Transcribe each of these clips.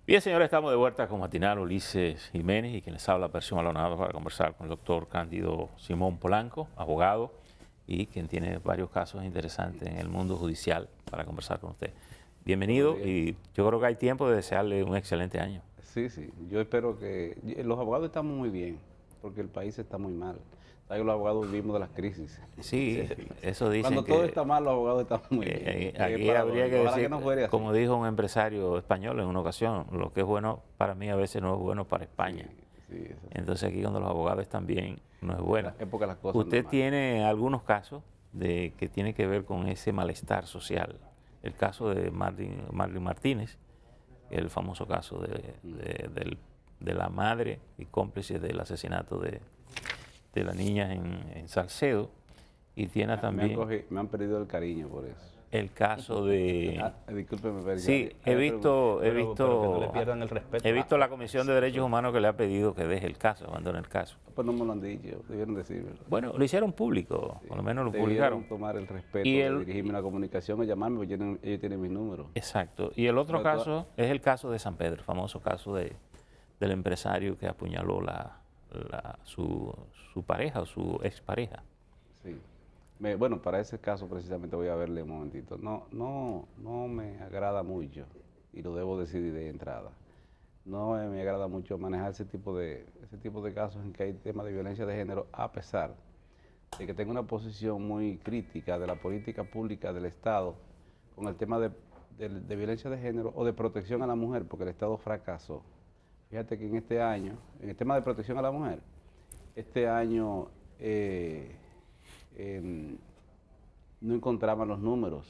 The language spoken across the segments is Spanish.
Bien, señores, estamos de vuelta con Matinal Ulises Jiménez y quien les habla, Percio Maldonado, para conversar con el doctor Cándido Simón Polanco, abogado, y quien tiene varios casos interesantes en el mundo judicial para conversar con usted. Bienvenido y yo creo que hay tiempo de desearle un excelente año. Sí, sí, yo espero que... Los abogados estamos muy bien, porque el país está muy mal. ¿Sabes que los abogados vivimos de las crisis? Sí, eso dicen. Cuando todo está mal, los abogados están muy bien. Aquí habría que decir, que no fuera así. como dijo un empresario español en una ocasión, lo que es bueno para mí a veces no es bueno para España. Sí, eso sí. Entonces aquí cuando los abogados están bien, no es bueno. Es porque las cosas Usted no tiene algunos casos que tiene que ver con ese malestar social. El caso de Marlin Martínez, el famoso caso de la madre y cómplice del asesinato de la niña en Salcedo, y tiene también me han perdido el cariño por eso. el caso de... Discúlpeme, pero Sí, he visto que no le pierdan el respeto. He visto la Comisión de Derechos Humanos que le ha pedido que deje el caso, abandone el caso. pues no me lo han dicho, debieron decirlo. Bueno, lo hicieron público, por lo menos lo publicaron. Debieron tomar el respeto Y de dirigirme una comunicación o llamarme, porque ellos tienen mis números. Exacto. Y el otro caso es el caso de San Pedro, el famoso caso del empresario que apuñaló su pareja o su expareja. Sí. Bueno, para ese caso precisamente voy a verle un momentito. No me agrada mucho, y lo debo decir de entrada. No me agrada mucho manejar ese tipo de casos en que hay temas de violencia de género, a pesar de que tengo una posición muy crítica de la política pública del Estado con el tema de violencia de género o de protección a la mujer, porque el Estado fracasó. Fíjate que en este año, en el tema de protección a la mujer, este año no encontraban los números.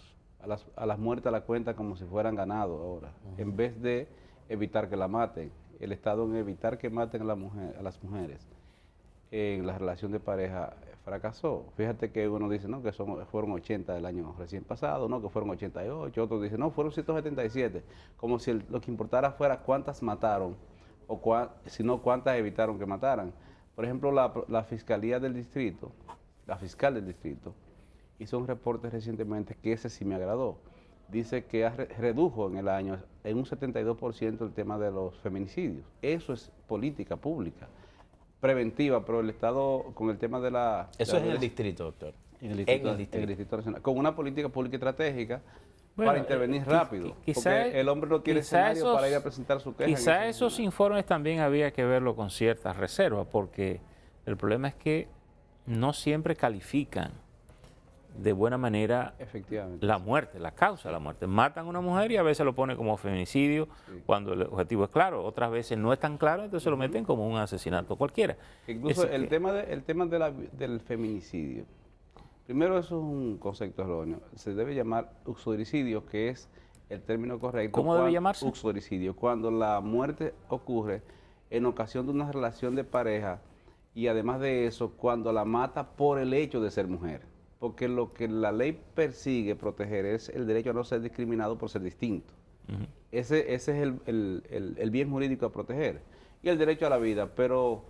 A las muertas la cuenta como si fueran ganado ahora. En vez de evitar que la maten, el Estado en evitar que maten a las mujeres en la relación de pareja fracasó. Fíjate que uno dice, no, que fueron 80 del año recién pasado, no, que fueron 88, otros dicen, no, fueron 177, como si lo que importara fuera cuántas mataron, sino cuántas evitaron que mataran. Por ejemplo, la Fiscalía del Distrito, la fiscal del distrito, hizo un reporte recientemente que ese sí me agradó. Dice que redujo en el año en un 72% el tema de los feminicidios. Eso es política pública, preventiva, pero el Estado con el tema de la... Eso es en el distrito, doctor. En el distrito nacional. Con una política pública estratégica Bueno, para intervenir rápido. quizá, porque el hombre no tiene escenario para ir a presentar su queja. Quizá esos informes también había que verlo con cierta reserva, porque el problema es que no siempre califican de buena manera la muerte, la causa de la muerte. Matan a una mujer y a veces lo ponen como feminicidio cuando el objetivo es claro. Otras veces no es tan claro, entonces lo meten como un asesinato cualquiera. Incluso el tema del feminicidio. Primero, eso es un concepto erróneo. Se debe llamar uxoricidio, que es el término correcto. ¿Cómo debe llamarse? Uxoricidio, cuando la muerte ocurre en ocasión de una relación de pareja y además de eso, cuando la mata por el hecho de ser mujer. Porque lo que la ley persigue proteger es el derecho a no ser discriminado por ser distinto. Ese es el bien jurídico a proteger. Y el derecho a la vida, pero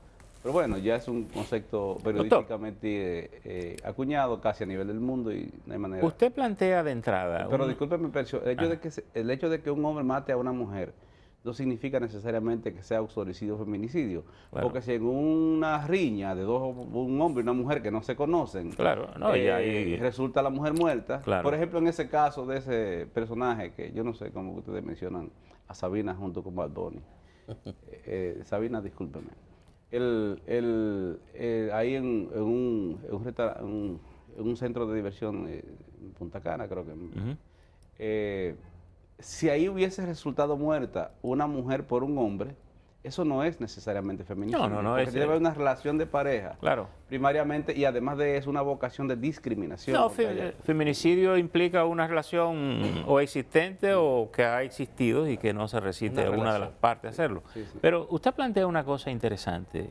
bueno, ya es un concepto periodísticamente acuñado casi a nivel del mundo y no hay manera. Usted plantea de entrada... Pero discúlpeme, Percio, el hecho de que un hombre mate a una mujer no significa necesariamente que sea uxoricidio o feminicidio. Bueno, porque si en una riña de un hombre y una mujer que no se conocen, resulta la mujer muerta. Claro. Por ejemplo, en ese caso de ese personaje que yo no sé cómo ustedes mencionan a Sabina junto con Bad Bunny. Sabina, discúlpeme. Ahí en un centro de diversión en Punta Cana, creo que... si ahí hubiese resultado muerta una mujer por un hombre, eso no es necesariamente feminicidio. No, porque debe haber una relación de pareja, claro, primariamente, y además de eso, una vocación de discriminación. No, feminicidio implica una relación o existente o que ha existido y que no se resiste a una de las partes hacerlo. Sí. Pero usted plantea una cosa interesante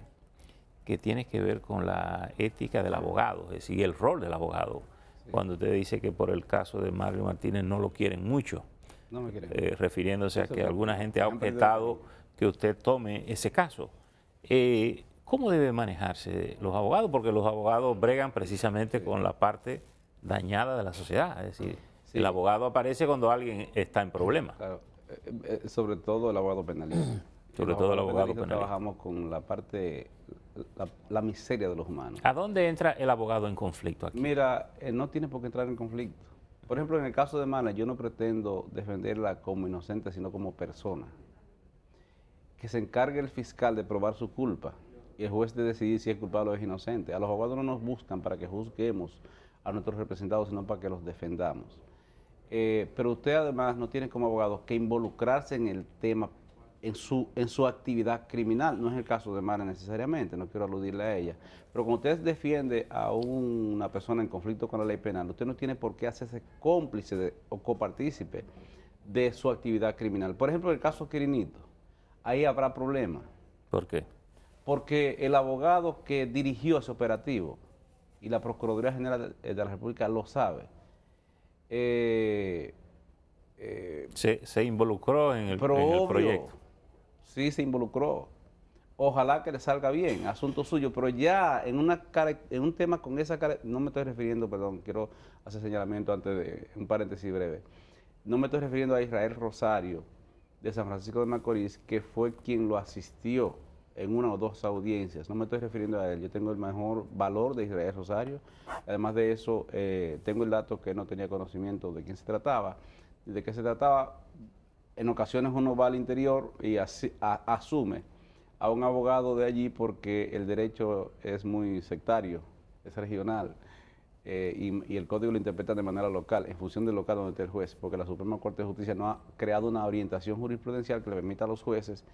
que tiene que ver con la ética del abogado, es decir, el rol del abogado. Sí. Cuando usted dice que por el caso de Marlin Martínez no lo quieren mucho. No me refiriéndose a que alguna gente ha objetado que usted tome ese caso. ¿Cómo deben manejarse los abogados? Porque los abogados bregan precisamente con la parte dañada de la sociedad. Es decir, el abogado aparece cuando alguien está en problemas. Claro. Sobre todo el abogado penalista. Sobre todo el abogado penalista. Trabajamos con la parte, la miseria de los humanos. ¿A dónde entra el abogado en conflicto aquí? Mira, no tiene por qué entrar en conflicto. Por ejemplo, en el caso de Mana, yo no pretendo defenderla como inocente, sino como persona. Que se encargue el fiscal de probar su culpa y el juez de decidir si es culpable o es inocente. A los abogados no nos buscan para que juzguemos a nuestros representados, sino para que los defendamos. Pero usted además no tiene como abogado que involucrarse en el tema, en su actividad criminal. No es el caso de Mara necesariamente, no quiero aludirle a ella. Pero cuando usted defiende a una persona en conflicto con la ley penal, usted no tiene por qué hacerse cómplice o copartícipe de su actividad criminal. Por ejemplo, en el caso Quirinito, ahí habrá problema. ¿Por qué? Porque el abogado que dirigió ese operativo, y la Procuraduría General de la República lo sabe, se involucró en el proyecto. Sí, se involucró. Ojalá que le salga bien, asunto suyo, pero ya en un tema con esa no me estoy refiriendo, perdón, quiero hacer señalamiento antes de un paréntesis breve. No me estoy refiriendo a Israel Rosario de San Francisco de Macorís, que fue quien lo asistió en una o dos audiencias. No me estoy refiriendo a él. Yo tengo el mejor valor de Israel Rosario. Además de eso, tengo el dato que no tenía conocimiento de quién se trataba. De qué se trataba, en ocasiones uno va al interior y asume a un abogado de allí porque el derecho es muy sectario, es regional. Y el código lo interpreta de manera local, en función del local donde esté el juez, porque la Suprema Corte de Justicia no ha creado una orientación jurisprudencial que le permita a los jueces,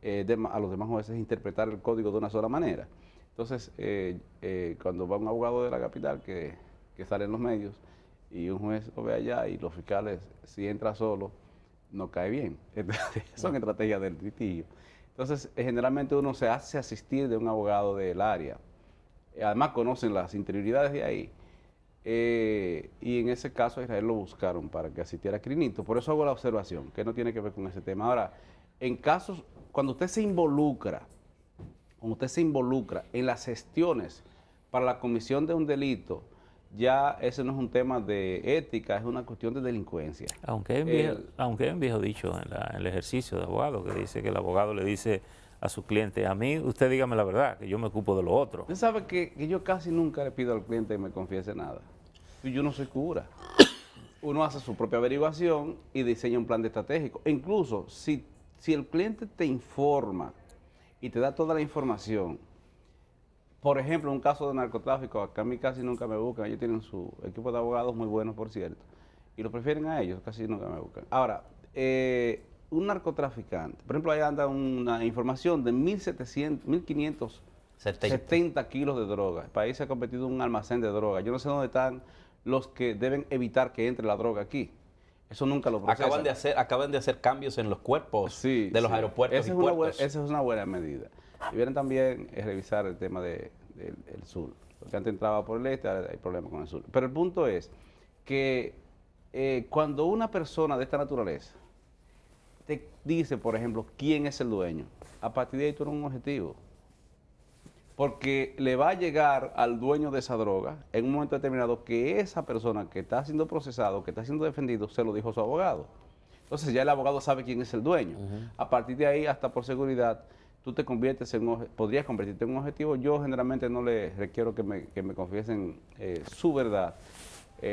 a los demás jueces, interpretar el código de una sola manera. Entonces, cuando va un abogado de la capital que sale en los medios y un juez lo ve allá y los fiscales, si entra solo, no cae bien. Entonces, son estrategias del litigio. Entonces, generalmente uno se hace asistir de un abogado del área. Además, conocen las interioridades de ahí. Y en ese caso a Israel lo buscaron para que asistiera a Quirinito. Por eso hago la observación, que no tiene que ver con ese tema. Ahora, en casos, cuando usted se involucra en las gestiones para la comisión de un delito, ya ese no es un tema de ética, es una cuestión de delincuencia. Aunque hay un viejo dicho en el ejercicio de abogado que dice que el abogado le dice a su cliente: a mí usted dígame la verdad, que yo me ocupo de lo otro. Usted sabe que yo casi nunca le pido al cliente que me confiese nada. Yo no soy cura. Uno hace su propia averiguación y diseña un plan de estratégico. E incluso si el cliente te informa y te da toda la información, por ejemplo, en un caso de narcotráfico, acá a mí casi nunca me buscan. Ellos tienen su equipo de abogados muy buenos, por cierto, y lo prefieren a ellos, casi nunca me buscan. Ahora, un narcotraficante, por ejemplo, ahí anda una información de 1.570 kilos de droga. El país se ha convertido en un almacén de droga. Yo no sé dónde están los que deben evitar que entre la droga aquí. Eso nunca lo procesan. Acaban de hacer cambios en los cuerpos de los aeropuertos y puertos. Esa es una buena medida. Y vienen también revisar el tema del sur. Porque antes entraba por el este, ahora hay problemas con el sur. Pero el punto es que cuando una persona de esta naturaleza te dice, por ejemplo, quién es el dueño, a partir de ahí tú eres un objetivo. Porque le va a llegar al dueño de esa droga en un momento determinado que esa persona que está siendo procesado, que está siendo defendido, se lo dijo a su abogado. Entonces ya el abogado sabe quién es el dueño. A partir de ahí, hasta por seguridad, tú te conviertes podrías convertirte en un objetivo. Yo generalmente no le requiero que me confiesen su verdad.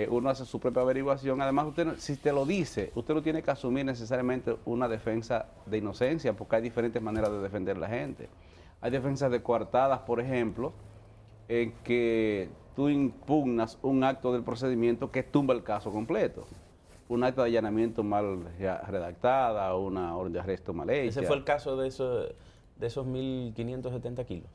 Uno hace su propia averiguación. Además, usted, si te lo dice, usted no tiene que asumir necesariamente una defensa de inocencia, porque hay diferentes maneras de defender a la gente. Hay defensas de coartadas, por ejemplo, en que tú impugnas un acto del procedimiento que tumba el caso completo. Un acto de allanamiento mal redactada, una orden de arresto mal hecha. ¿Ese fue el caso de esos 1.570 kilos?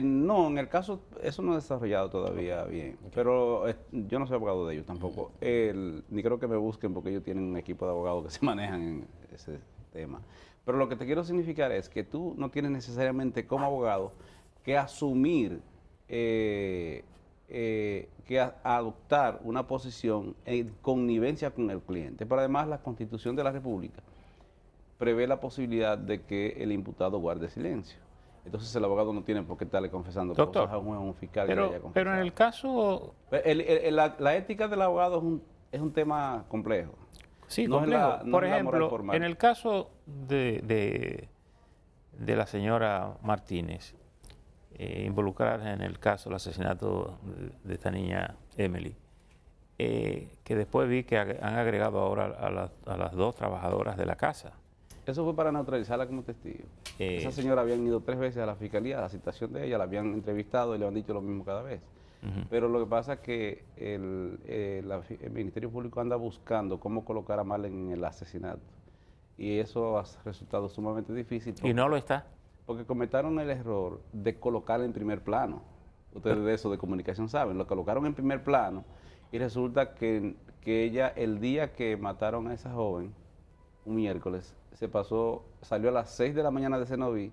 No, en el caso, eso no he desarrollado todavía bien, pero yo no soy abogado de ellos tampoco, ni creo que me busquen porque ellos tienen un equipo de abogados que se manejan en ese tema. Pero lo que te quiero significar es que tú no tienes necesariamente como abogado que asumir, adoptar una posición en connivencia con el cliente, pero además la Constitución de la República prevé la posibilidad de que el imputado guarde silencio. Entonces el abogado no tiene por qué estarle confesando cosas a un fiscal que le haya confesado. Pero en el caso... La ética del abogado es un tema complejo. Sí, no complejo. No por es la moral ejemplo, formal. en el caso de la señora Martínez, involucrada en el caso del asesinato de esta niña Emily, que después vi que han agregado ahora a las 2 trabajadoras de la casa. Eso fue para neutralizarla como testigo. Esa señora habían ido 3 veces a la fiscalía, a la citación de ella, la habían entrevistado y le han dicho lo mismo cada vez. Pero lo que pasa es que el Ministerio Público anda buscando cómo colocar a Marlene en el asesinato. Y eso ha resultado sumamente difícil. ¿Y no lo está? Porque cometieron el error de colocarla en primer plano. Ustedes de eso de comunicación saben, lo colocaron en primer plano y resulta que ella, el día que mataron a esa joven, un miércoles, salió a las 6 de la mañana de Cenoví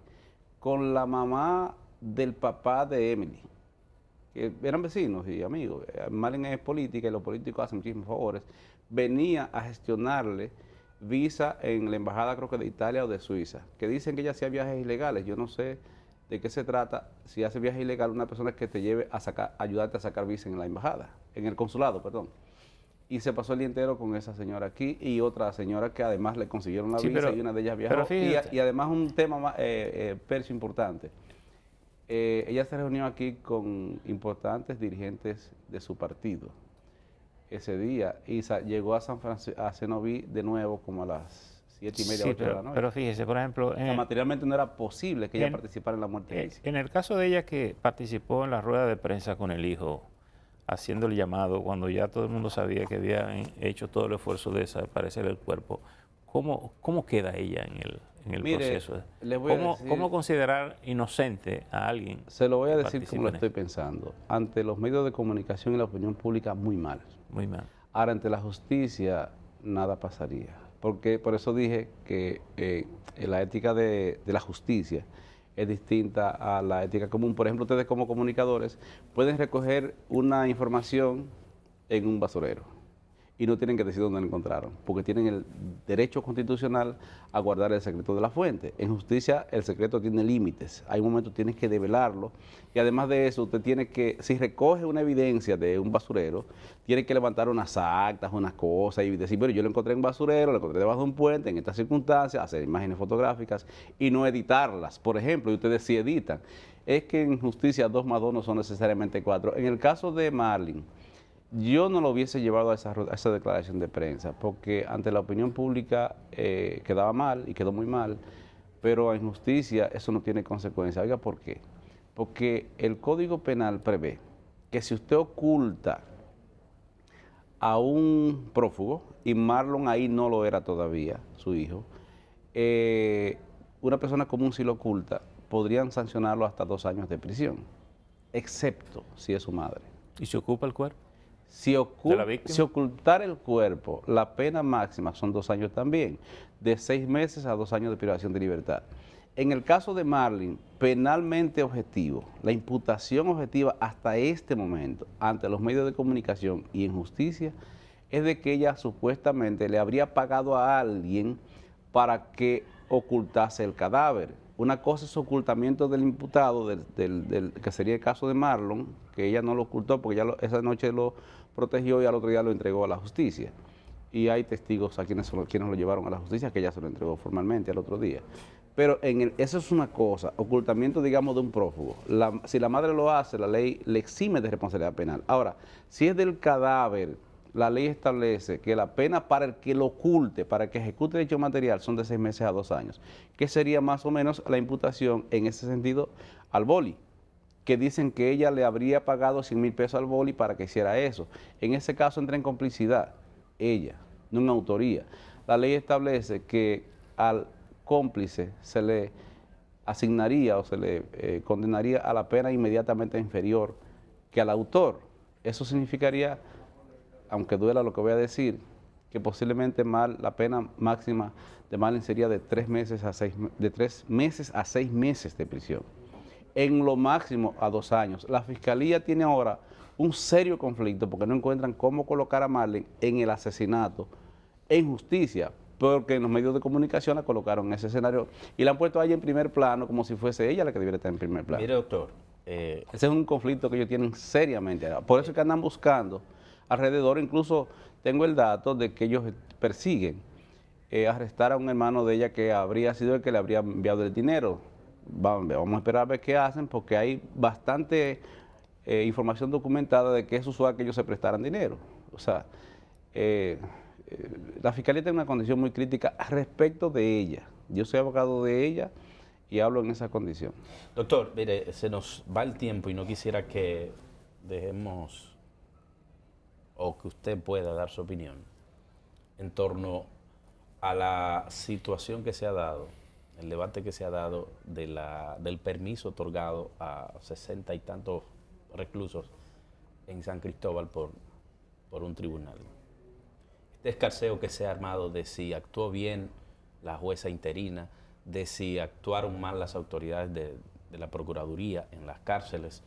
con la mamá del papá de Emily, que eran vecinos y amigos. Marlene es política y los políticos hacen muchísimos favores. Venía a gestionarle visa en la embajada, creo que de Italia o de Suiza, que dicen que ella hacía viajes ilegales. Yo no sé de qué se trata, si hace viaje ilegal una persona que te lleve a ayudarte a sacar visa en la embajada, en el consulado, perdón. Y se pasó el día entero con esa señora aquí y otra señora que además le consiguieron la visa y una de ellas viajó. Y además un tema más, Percio, importante. Ella se reunió aquí con importantes dirigentes de su partido ese día y llegó a San Francisco, a Cenoví de nuevo como a las 7:30, 8 de la noche. Pero fíjese, por ejemplo... materialmente no era posible que ella participara en la muerte de Isis. En el caso de ella que participó en la rueda de prensa con el hijo, haciendo el llamado cuando ya todo el mundo sabía que habían hecho todo el esfuerzo de desaparecer el cuerpo, ¿cómo queda ella en el proceso? ¿Cómo considerar inocente a alguien? Se lo voy a decir como lo estoy pensando. Ante los medios de comunicación y la opinión pública, muy mal. Muy mal. Ahora, ante la justicia, nada pasaría. Porque por eso dije que la ética de la justicia es distinta a la ética común. Por ejemplo, ustedes como comunicadores pueden recoger una información en un basurero y no tienen que decir dónde la encontraron, porque tienen el derecho constitucional a guardar el secreto de la fuente. En justicia el secreto tiene límites, hay momentos tienes que develarlo y además de eso usted tiene que, si recoge una evidencia de un basurero, tiene que levantar unas actas, unas cosas y decir, bueno, yo lo encontré en un basurero, lo encontré debajo de un puente, en estas circunstancias, hacer imágenes fotográficas y no editarlas. Por ejemplo, y ustedes sí editan. Es que en justicia 2 más 2 no son necesariamente 4. En el caso de Marlene, yo no lo hubiese llevado a esa declaración de prensa, porque ante la opinión pública quedaba mal y quedó muy mal, pero en justicia eso no tiene consecuencia. Oiga, ¿por qué? Porque el Código Penal prevé que si usted oculta a un prófugo, y Marlon ahí no lo era todavía, su hijo, una persona común si lo oculta, podrían sancionarlo hasta 2 años de prisión, excepto si es su madre. ¿Y se ocupa el cuerpo? Si ocultar el cuerpo, la pena máxima son 2 años también, de 6 meses a 2 años de privación de libertad. En el caso de Marlene, penalmente objetivo, la imputación objetiva hasta este momento ante los medios de comunicación y en justicia es de que ella supuestamente le habría pagado a alguien para que ocultase el cadáver. Una cosa es ocultamiento del imputado, que sería el caso de Marlon, que ella no lo ocultó porque esa noche lo protegió y al otro día lo entregó a la justicia. Y hay testigos a quienes lo llevaron a la justicia que ella se lo entregó formalmente al otro día. Pero eso es una cosa, ocultamiento, digamos, de un prófugo. Si la madre lo hace, la ley le exime de responsabilidad penal. Ahora, si es del cadáver, la ley establece que la pena para el que lo oculte, para el que ejecute el hecho material, son de 6 meses a 2 años, que sería más o menos la imputación en ese sentido al boli, que dicen que ella le habría pagado 100,000 pesos al boli para que hiciera eso. En ese caso entra en complicidad ella, no en autoría. La ley establece que al cómplice se le asignaría o se le condenaría a la pena inmediatamente inferior que al autor. Eso significaría, aunque duela lo que voy a decir, que posiblemente la pena máxima de Marlene sería de 3 meses a 6 meses de prisión. En lo máximo a 2 años. La Fiscalía tiene ahora un serio conflicto porque no encuentran cómo colocar a Marlene en el asesinato en justicia, porque en los medios de comunicación la colocaron en ese escenario y la han puesto a ella en primer plano como si fuese ella la que debiera estar en primer plano. Mire, doctor. Ese es un conflicto que ellos tienen seriamente. Por eso es que andan buscando alrededor. Incluso tengo el dato de que ellos persiguen arrestar a un hermano de ella que habría sido el que le habría enviado el dinero. Vamos a esperar a ver qué hacen, porque hay bastante información documentada de que es usual que ellos se prestaran dinero. O sea, la Fiscalía tiene una condición muy crítica respecto de ella. Yo soy abogado de ella y hablo en esa condición. Doctor, mire, se nos va el tiempo y no quisiera que dejemos o que usted pueda dar su opinión en torno a la situación que se ha dado, el debate que se ha dado del permiso otorgado a 60 y tantos reclusos en San Cristóbal por un tribunal. Este escarceo que se ha armado de si actuó bien la jueza interina, de si actuaron mal las autoridades de la Procuraduría en las cárceles,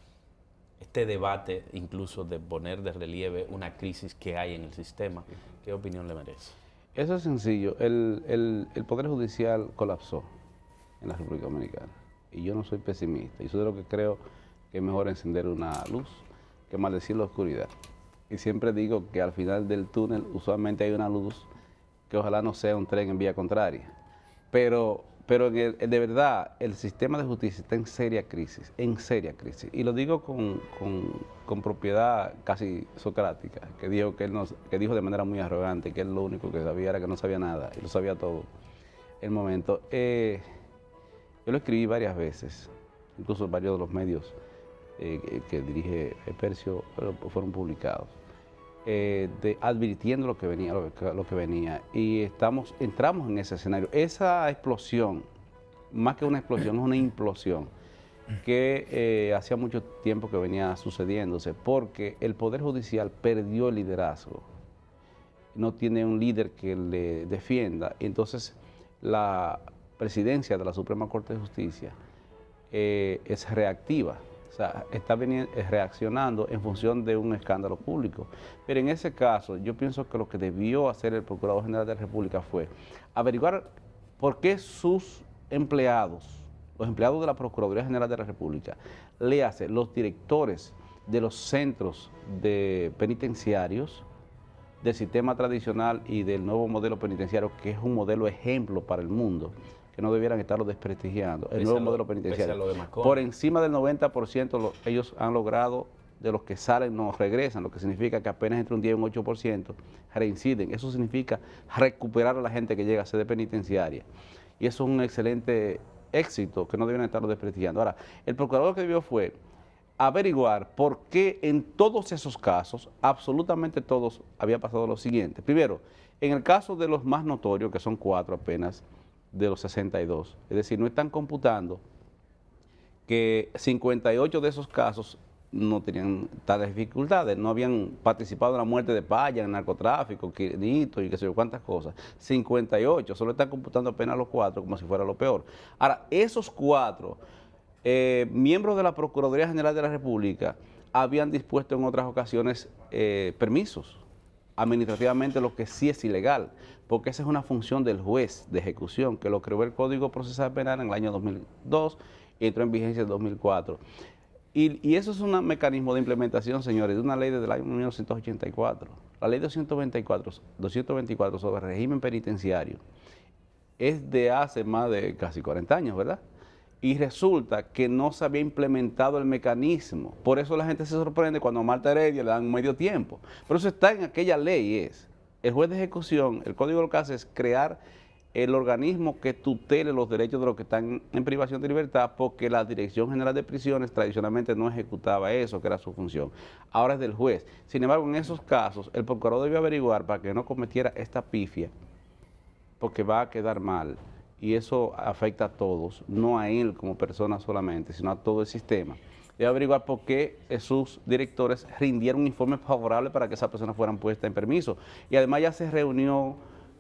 este debate incluso de poner de relieve una crisis que hay en el sistema, ¿qué opinión le merece? Eso es sencillo. El Poder Judicial colapsó en la República Dominicana. Y yo no soy pesimista. Yo soy de lo que creo que es mejor encender una luz que maldecir la oscuridad. Y siempre digo que al final del túnel usualmente hay una luz que ojalá no sea un tren en vía contraria. Pero de verdad, el sistema de justicia está en seria crisis, Y lo digo con propiedad casi socrática, que dijo de manera muy arrogante que él lo único que sabía era que no sabía nada, y lo sabía todo. El momento. Yo lo escribí varias veces, incluso varios de los medios que dirige Percio fueron publicados, advirtiendo lo que venía, y entramos en ese escenario. Esa explosión, más que una explosión, es una implosión que hacía mucho tiempo que venía sucediéndose, porque el Poder Judicial perdió el liderazgo, no tiene un líder que le defienda. Entonces la presidencia de la Suprema Corte de Justicia es reactiva. O sea, está reaccionando en función de un escándalo público. Pero en ese caso, yo pienso que lo que debió hacer el Procurador General de la República fue averiguar por qué sus empleados, los empleados de la Procuraduría General de la República, los directores de los centros penitenciarios, del sistema tradicional y del nuevo modelo penitenciario, que es un modelo ejemplo para el mundo, que no debieran estarlo desprestigiando, el nuevo modelo penitenciario. Por encima del 90% ellos han logrado, de los que salen no regresan, lo que significa que apenas entre un 10 y un 8% reinciden. Eso significa recuperar a la gente que llega a sede penitenciaria. Y eso es un excelente éxito que no deben estarlo desprestigiando. Ahora, el procurador que debió fue averiguar por qué en todos esos casos, absolutamente todos, había pasado lo siguiente. Primero, en el caso de los más notorios, que son 4 apenas, de los 62, es decir, no están computando que 58 de esos casos no tenían tales dificultades, no habían participado en la muerte de Paya, en narcotráfico, Quinito y qué sé yo cuántas cosas. 58, solo están computando apenas los 4 como si fuera lo peor. Ahora, esos 4 miembros de la Procuraduría General de la República habían dispuesto en otras ocasiones permisos, administrativamente, lo que sí es ilegal, porque esa es una función del juez de ejecución, que lo creó el Código Procesal Penal en el año 2002 y entró en vigencia en 2004. Y eso es un mecanismo de implementación, señores, de una ley desde el año 1984. La ley 224 sobre régimen penitenciario es de hace más de casi 40 años, ¿verdad? Y resulta que no se había implementado el mecanismo. Por eso la gente se sorprende cuando a Marta Heredia le dan medio tiempo. Pero eso está en aquella ley, el juez de ejecución, el código lo que hace es crear el organismo que tutele los derechos de los que están en privación de libertad, porque la Dirección General de Prisiones tradicionalmente no ejecutaba eso, que era su función. Ahora es del juez. Sin embargo, en esos casos, el procurador debió averiguar para que no cometiera esta pifia, porque va a quedar mal. Y eso afecta a todos, no a él como persona solamente, sino a todo el sistema. Debe averiguar por qué sus directores rindieron un informe favorable para que esas personas fueran puestas en permiso. Y además ya se reunió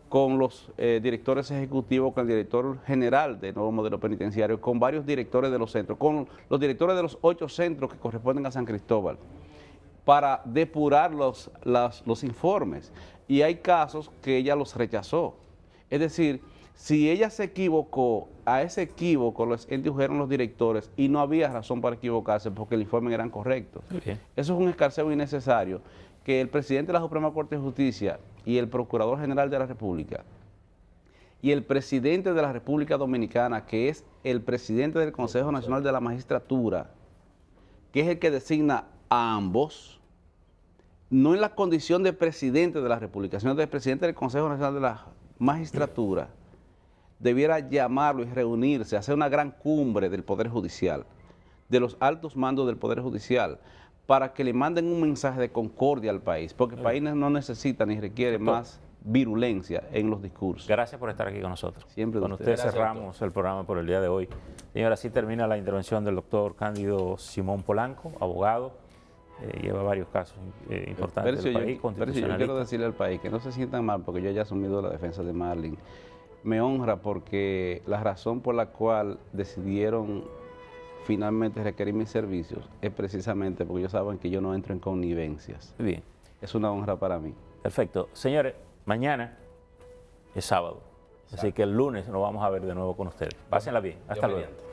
con los directores ejecutivos, con el director general del nuevo modelo penitenciario, con varios directores de los centros, con los directores de los 8 centros que corresponden a San Cristóbal, para depurar los informes. Y hay casos que ella los rechazó. Es decir, Si ella se equivocó, a ese equívoco los indujeron los directores y no había razón para equivocarse porque el informe eran correctos. Okay. Eso es un escarceo innecesario que el presidente de la Suprema Corte de Justicia y el Procurador General de la República y el presidente de la República Dominicana, que es el presidente del Consejo Nacional de la Magistratura, que es el que designa a ambos, no en la condición de presidente de la República, sino de presidente del Consejo Nacional de la Magistratura, debiera llamarlo y reunirse, hacer una gran cumbre del Poder Judicial, de los altos mandos del Poder Judicial, para que le manden un mensaje de concordia al país, porque el país no necesita ni requiere más virulencia en los discursos. Gracias por estar aquí con nosotros. Siempre con usted. usted cerramos el programa por el día de hoy. Señora, así termina la intervención del doctor Cándido Simón Polanco, abogado, lleva varios casos importantes del país, Yo constitucionalista. quiero decirle al país que no se sientan mal porque yo haya asumido la defensa de Marlin. Me honra porque la razón por la cual decidieron finalmente requerir mis servicios es precisamente porque ellos saben que yo no entro en connivencias. Bien. Es una honra para mí. Perfecto. Señores, mañana es sábado, así que el lunes nos vamos a ver de nuevo con ustedes. Pásenla bien. Hasta luego.